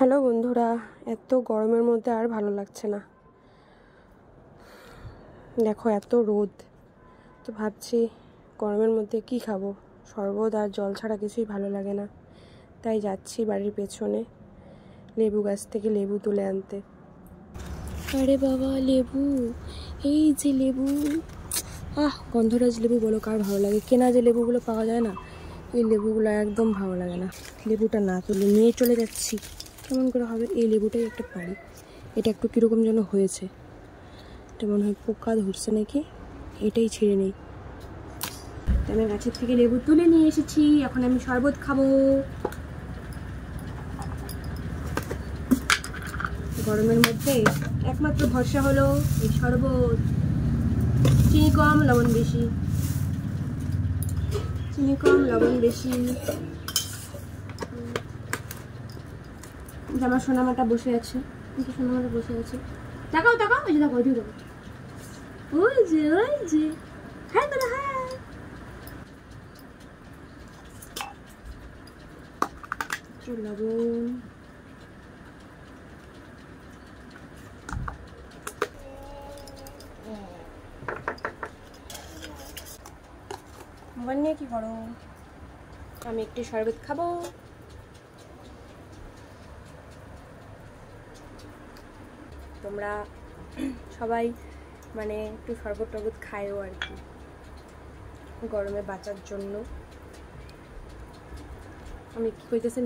Hello বন্ধুরা, এত গরমের মধ্যে আর ভালো লাগছে না। দেখো এত রোদ, তো ভাবছি গরমের মধ্যে কি খাবো। শরবত আর জল ছাড়া কিছুই ভালো লাগে না। তাই যাচ্ছি বাড়ির পেছনে লেবু গাছ থেকে লেবু তুলে আনতে। আরে বাবা, লেবু! এই যে লেবু, গন্ধরাজ লেবু বলো কার ভালো লাগে। কেনা যে লেবুগুলো পাওয়া যায় না, এই লেবুগুলো একদম ভালো লাগে না। লেবুটা না তুলে নিয়ে চলে যাচ্ছি। কেমন করে হবে? এই লেবুটাই একটা পারি। এটা একটু কীরকম যেন হয়েছে, এটা মনে হয় পোকা ধরছে নাকি। এটাই ছিঁড়ে নেই। আমি গাছের থেকে লেবু তুলে নিয়ে এসেছি, এখন আমি শরবত খাবো। গরমের মধ্যে একমাত্র ভরসা হলো এই শরবত। চিনি কম, লবণ বেশি। চিনি কম, লবণ বেশি। আমার সোনামাটা বসে আছে, কিন্তু সোনামাটা বসে আছে। তাকাও তাকাও, ওই যে দেখো, ওই দেখো, ওই যে ওই যে। হ্যাঁ দাদা, হ্যাঁ। লবণ, মোবাইল নিয়ে কি করো? আমি একটু শরবত খাবো। তোমরা সবাই মানে একটু শরবত টরবত খায়ও আর কি, গরমে বাঁচার জন্য। আমি কি কইতেছি